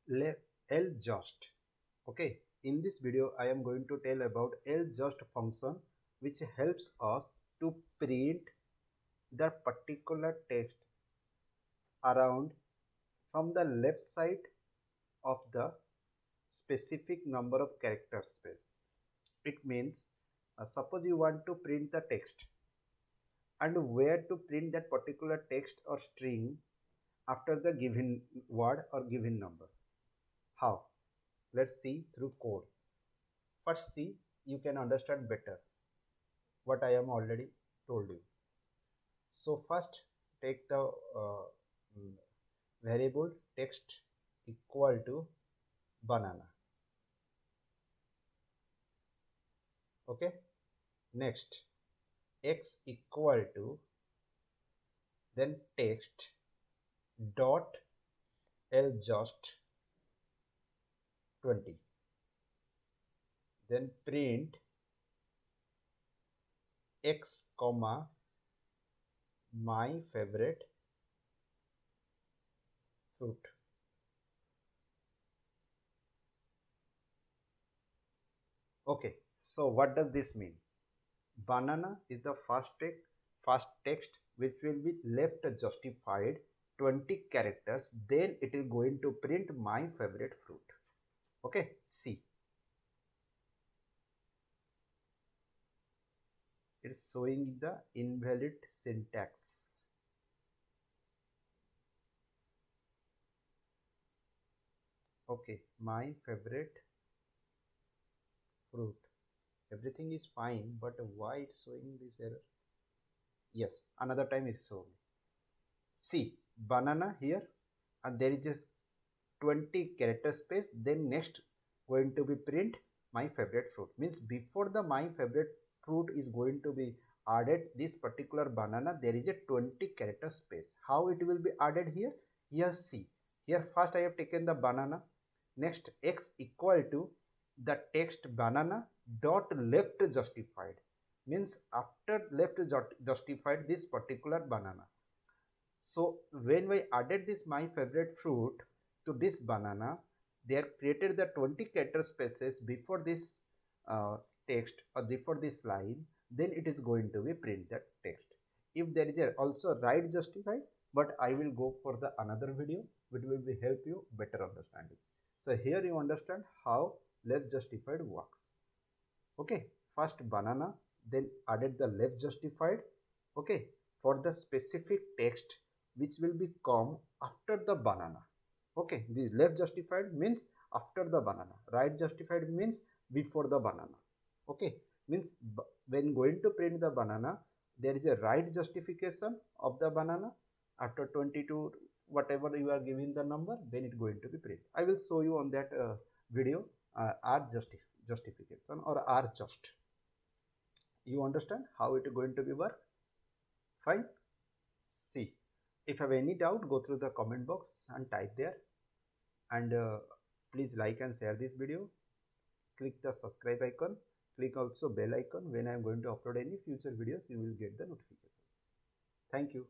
ljust. Okay, in this video I am going to tell about ljust function, which helps us to print the particular text around from the left side of the specific number of character space. It means suppose you want to print the text, and where to print that particular text or string after the given word or given number. How? Let's see through code. First, see, you can understand better what I am already told you. So first, take the mm, variable text equal to banana. Okay. Next, x equal to then text dot ljust 20. Then print x comma my favorite fruit. Okay, so what does this mean? Banana is the first text which will be left justified 20 characters, then it is going to print my favorite fruit. Okay, see, it's showing the invalid syntax. Okay, my favorite fruit, everything is fine, but why it's showing this error? Yes, another time it's showing. See, banana here, and there is just 20 character space, then next going to be print my favorite fruit. Means before the my favorite fruit is going to be added this particular banana, there is a 20 character space. How it will be added here? Here, see, here first I have taken the banana, next x equal to the text banana dot left justified, means after left justified this particular banana. So when we added this my favorite fruit to this banana, they are created the 20 character spaces before this text or before this line, then it is going to be print that text. If there is a also right justified, but I will go for the another video which will be help you better understanding. So here you understand how left justified works. Okay, first banana, then added the left justified. Okay, for the specific text which will be come after the banana. Okay, this left justified means after the banana, right justified means before the banana. Okay, means when going to print the banana, there is a right justification of the banana after 22 whatever you are giving the number, then it going to be print. I will show you on that video r justification or r just. You understand how it is going to be work? Fine. See, if you have any doubt, go through the comment box and type there, and please like and share this video. Click the subscribe icon, click also bell icon. When I am going to upload any future videos, you will get the notifications. Thank you.